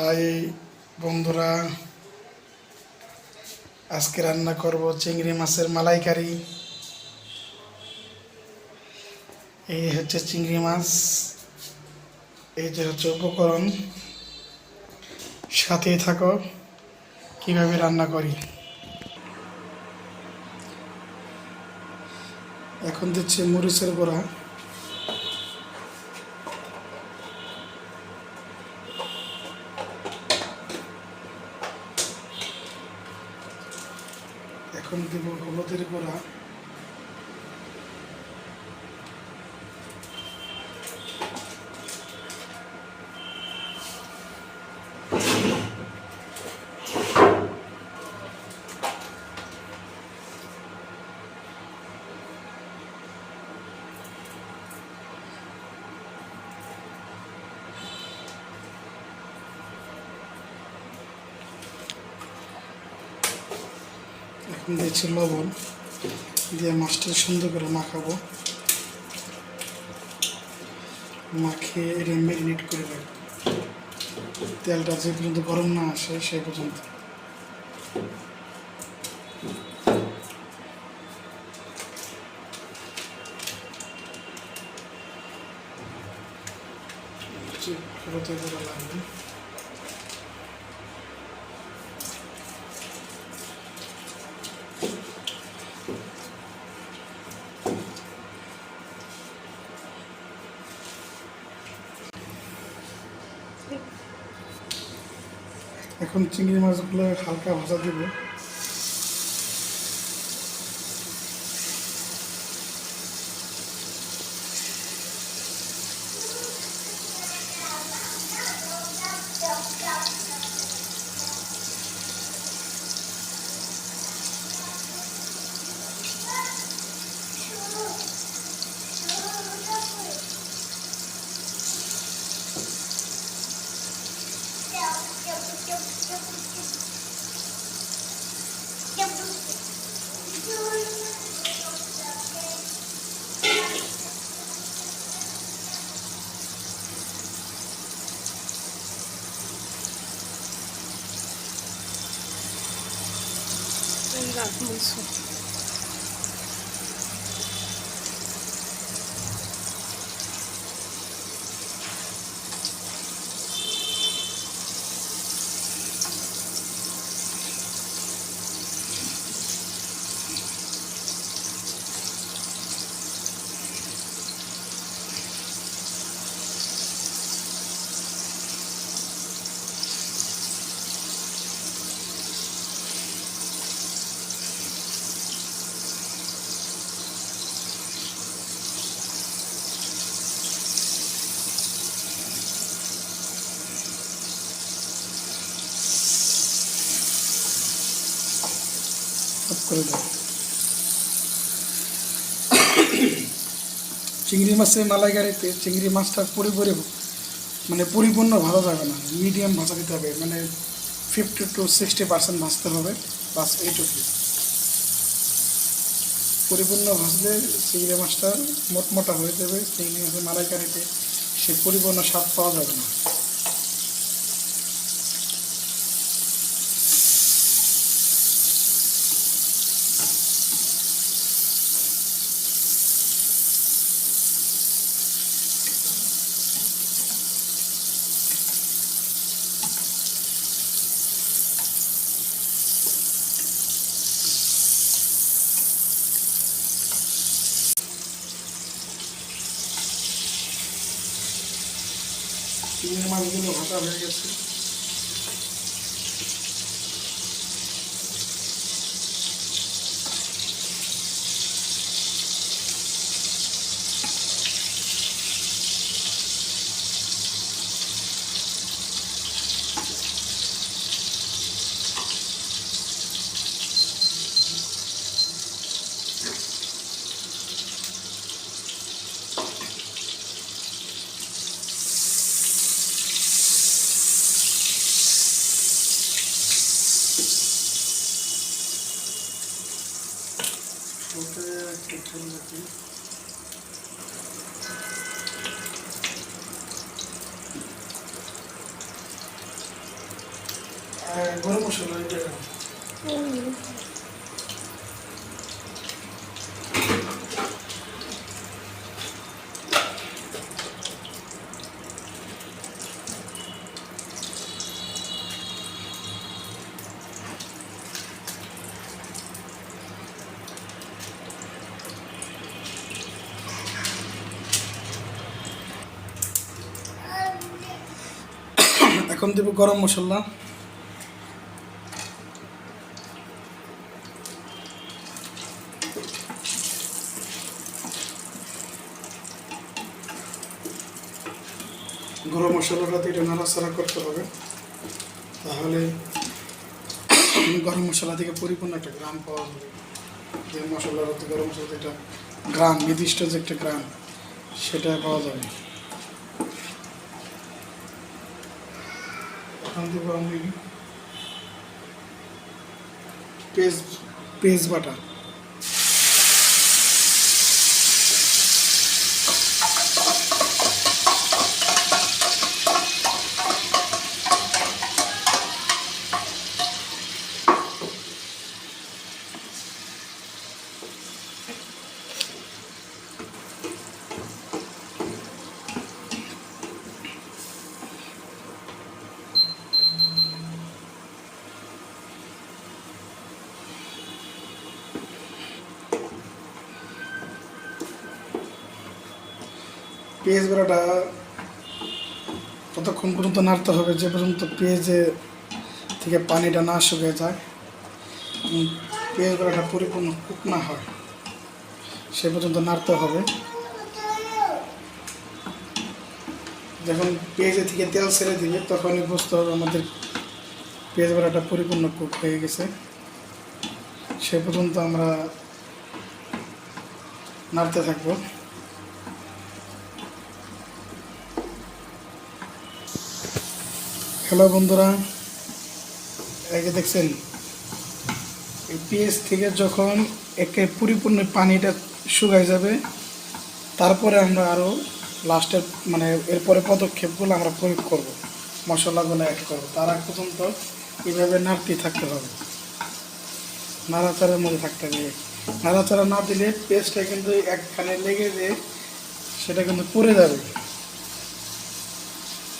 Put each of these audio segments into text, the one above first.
High বন্ধুরা, আজকে রান্না করব চিংড়ি মাছের মালাইকারি। এই হচ্ছে চিংড়ি মাছ, এই যে হচ্ছে উপকরণ। সাথেই থাকো কিভাবে রান্না করি। এখন দিচ্ছি মরিচের গুঁড়া, এখন দেব হলুদের গুঁড়া, এখন দিচ্ছি লবণ, দিয়ে মাছটা সুন্দর করে মাখাবো। মাখিয়ে এটা ম্যারিনেট করে রাখবো, তেলটা যে পর্যন্ত গরম না আসে সেই পর্যন্ত। হলুদের গুঁড়া লাগবে, এখন চিংড়ি মাছগুলো হালকা ভাজা দেব। করে দেব। চিংড়ি মাছের মালাইকারিতে চিংড়ি মাছটা পরিপূর্ণ ভাজা যাবে না, মিডিয়াম ভাজা দিতে হবে, 50 to 60% ভাজতে হবে। বাস এইটুকু, পরিপূর্ণ ভাজলে চিংড়ি মাছটা মোটমোটা হয়ে যাবে। চিংড়ি মাছের মালাইকারিতে সে পরিপূর্ণ স্বাদ পাওয়া যাবে না। চিংড়ি মাছগুলো ভাজা হয়ে গেছে। গরম মশলা এটা এখন দেব গরম মশলা, গরম মশলাটা এটা নাড়াচাড়া করতে হবে, তাহলে গরম মশলা থেকে পরিপূর্ণ একটা গ্রাম পাওয়া যাবে। যে মশলার হতে গরম মশলা একটা গ্রাম, নির্দিষ্ট যে একটা গ্রাম সেটা পাওয়া যাবে। এখন দেবো আমি পেঁয়াজ বাটা, পেঁয়াজ বাটাটা ততক্ষণ পর্যন্ত নাড়তে হবে যে পর্যন্ত পেঁয়াজে থেকে পানিটা না শুকিয়ে যায়, পেঁয়াজ বাটাটা পরিপূর্ণ কুক না হয় সে পর্যন্ত নাড়তে হবে। যখন পেঁয়াজে থেকে তেল ছেড়ে দিবে তখনই বুঝতে হবে আমাদের পেঁয়াজ বাটাটা পরিপূর্ণ কুক হয়ে গেছে। সে পর্যন্ত আমরা নাড়তে থাকবো। হ্যালো বন্ধুরা, এই যে দেখছেন এই পেঁয়াজ থেকে যখন একে পরিপূর্ণ পানিটা শুকায় যাবে তারপরে আমরা আরও লাস্টের মানে এরপরে পদক্ষেপগুলো আমরা প্রয়োগ করব, মশলাগুলো অ্যাড করবো। তার আগ পর্যন্ত এইভাবে নাড়তে থাকতে হবে, নাড়াচাড়ার মধ্যে থাকতে হবে। নাড়াচাড়া না দিলে পেস্টটা কিন্তু একখানে লেগে যেয়ে সেটা কিন্তু পুড়ে যাবে,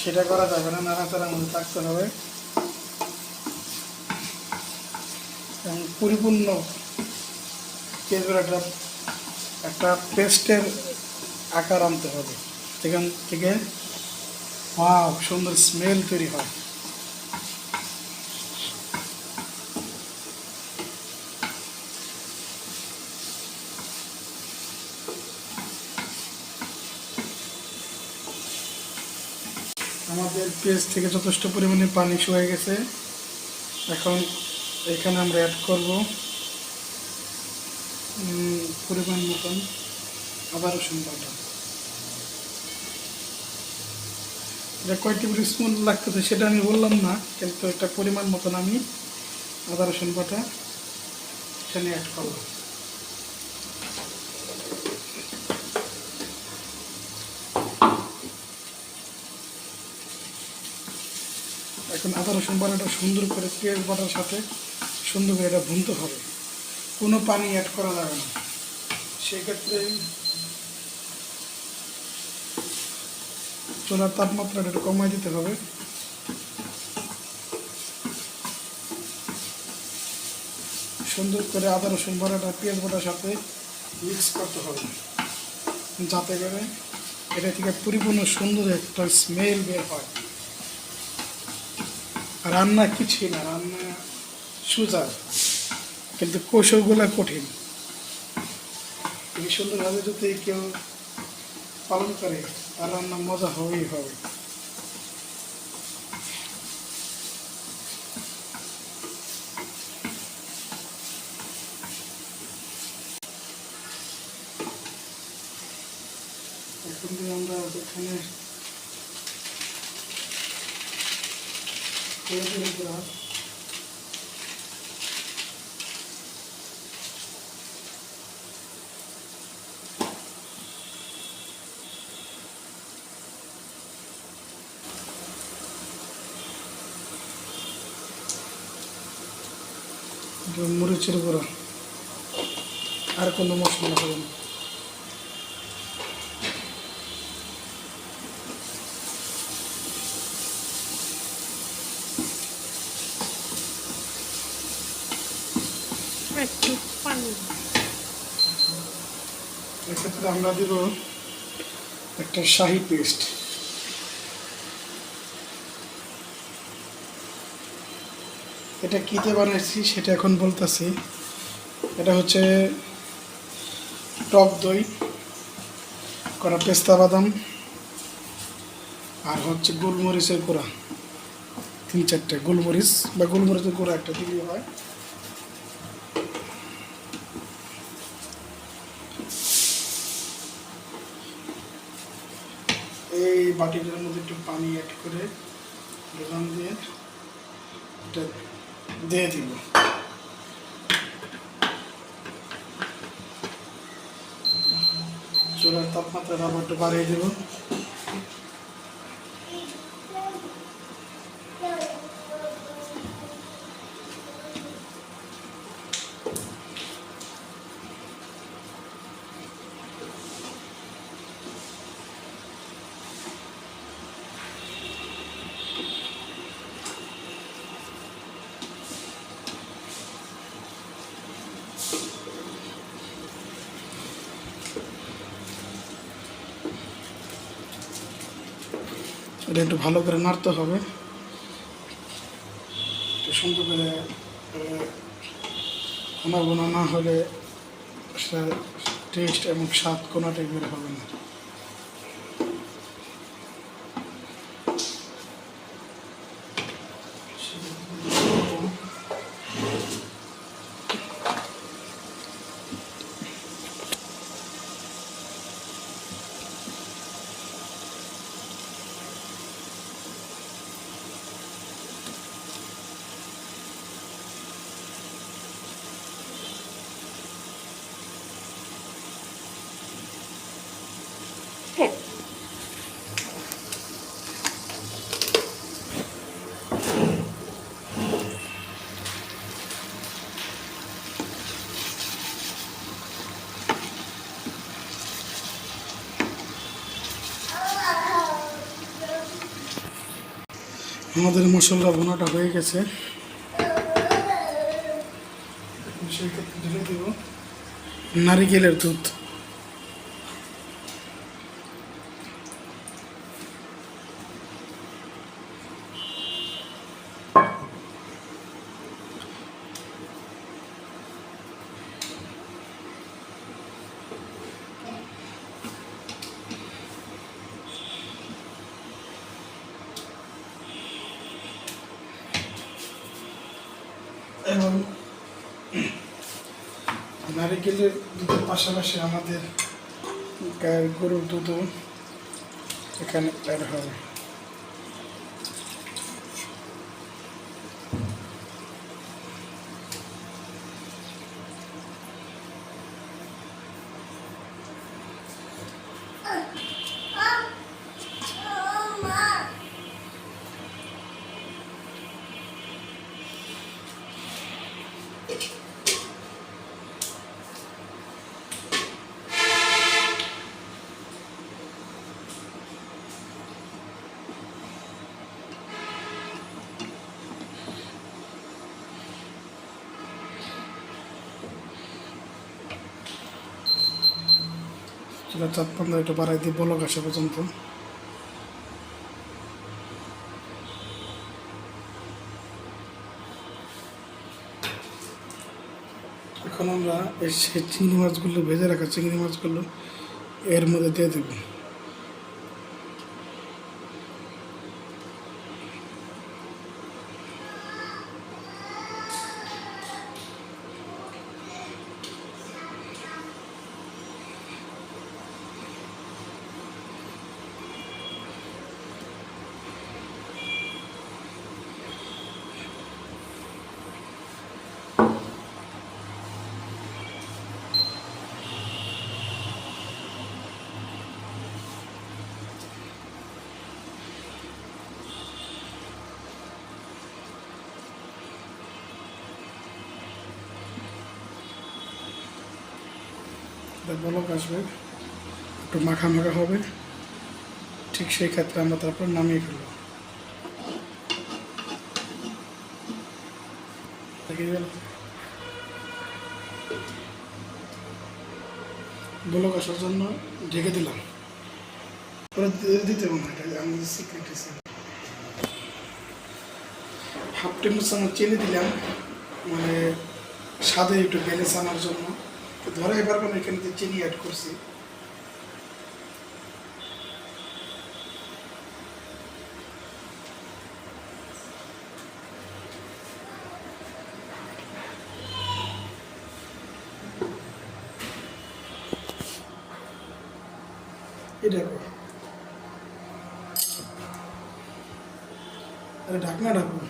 সেটা করা যাবে না। নাড়াচাড়ার মধ্যে থাকতে হবে এবং পরিপূর্ণ পেঁয়াজটা একটা পেস্টের আকার আনতে হবে, সেখান থেকে সুন্দর স্মেল তৈরি হয়। আমাদের পেঁয়াজ থেকে যথেষ্ট পরিমাণে পানি শুকিয়ে গেছে। এখন এখানে আমরা অ্যাড করব পরিমাণ মতন আদা রসুন বাটা। এটা কয় টেবিল স্পুন লাগতেছে সেটা আমি বললাম না, কিন্তু একটা পরিমাণ মতন আমি আদা রসুন বাটা এখানে অ্যাড করব। এখন আদা রসুন বাটাটা সুন্দর করে পেঁয়াজ বাটার সাথে সুন্দর করে এটা ভুনতে হবে, কোনো পানি অ্যাড করা যাবে না। সেক্ষেত্রে চুলার তাপমাত্রাটা একটু কমাই দিতে হবে। সুন্দর করে আদা রসুন বাটাটা পেঁয়াজ বাটার সাথে মিক্স করতে হবে, যাতে করে এটা থেকে পরিপূর্ণ সুন্দর একটা স্মেল বের হয়। রান্না কিছুই না, রান্না সোজা, কিন্তু কৌশলগুলো কঠিন। এই সুন্দরভাবে যদি কেউ পালন করে আর রান্না মজা হবেই হবে। এখন আমরা এখানে মরিচের গুঁড়া, আর কোনো মশলা হবে না। একটু পানি এক্ষেত্রে আমরা দিব একটা শাহি পেস্ট। এটা কীতে বানাইছি সেটা এখন বলতেছি। এটা হচ্ছে টক দই, করা পেস্তা বাদাম, আর হচ্ছে গোলমরিচের গুঁড়া, 3-4টে গোলমরিচ বা গোলমরিচের গুঁড়া একটা দিলেই হয়। এই বাটিটার মধ্যে একটু পানি অ্যাড করে লবণ দিয়ে এটা দিয়ে দিব। চুলার তাপমাত্রা আবার একটু বাড়িয়ে দেব। এটা একটু ভালো করে নাড়তে হবে, একটু সুন্দর করে ঘন ঘন না হলে সেটা টেস্ট এবং স্বাদ কোনোটাই বের হবে না। হ্যাঁ আমাদের মশলা ভুনাটা হয়ে গেছে। সেক্ষেত্রে ঢেলে দেব নারিকেলের দুধ। এবং নারিকেলের দুধের পাশাপাশি আমাদের গায়ের গরুর দুধও এখানে অ্যাড হবে। চুলার তাপমাত্রা একটু বাড়াই দিয়ে বলক আসা পর্যন্ত। এখন আমরা এই চিংড়ি মাছগুলো, ভেজে রাখা চিংড়ি মাছগুলো এর মধ্যে দিয়ে দেব। এটা বলক আসবে, একটু মাখা মাখা হবে, ঠিক সেই ক্ষেত্রে আমরা তারপর নামিয়ে ফেলবো। দেখে গেল বলক আসার জন্য ঢেকে দিলাম, পরে দিতে হবে না, এটা আমাদের সিক্রেট রেসিপি। হাফ টেবিল চামচ চিনি দিলাম, মানে স্বাদে একটু ব্যালেন্স আনার জন্য। তো ধরে এবার আমি এখানে চিনি অ্যাড করছি। এই দেখো, আরে ঢাকনা ঢাকবো।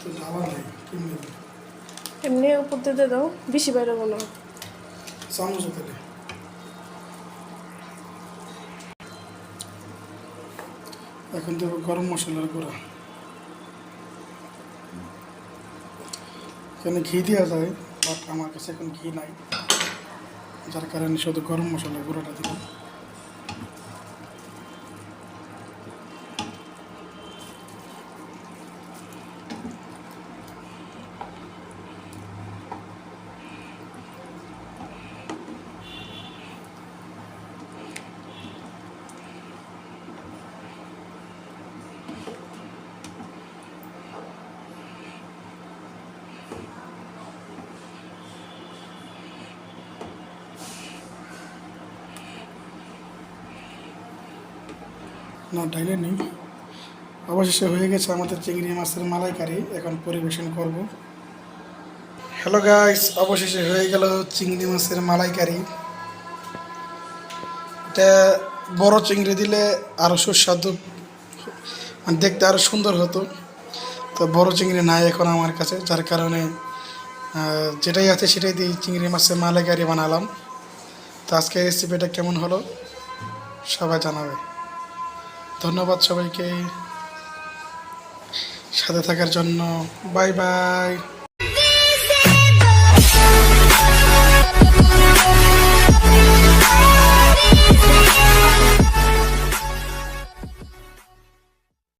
তো যাওয়া নাই কিনবে এমনি উপর দিয়ে দাও, বেশি বাইরে না। চামচ তেলে এখন দেবো গরম মশলার গুঁড়া। এখানে ঘি দেওয়া যায়, বাট আমার কাছে এখন ঘি নাই, যার কারণে শুধু গরম মশলার গুঁড়োটা দিলাম। না ডাইলে নেই। অবশেষে হয়ে গেছে আমাদের চিংড়ি মাছের মালাইকারি, এখন পরিবেশন করব। হ্যালো গাইস, অবশেষে হয়ে গেল চিংড়ি মাছের মালাইকারি। এটা বড় চিংড়ি দিলে আরও সুস্বাদু, মানে দেখতে আরও সুন্দর হতো। তো বড় চিংড়ি নাই এখন আমার কাছে, যার কারণে যেটাই আছে সেটাই দিয়ে চিংড়ি মাছের মালাইকারি বানালাম। তো আজকে রেসিপিটা কেমন হলো সবাই জানাবে। ধন্যবাদ সবাইকে সাথে থাকার জন্য। Bye bye.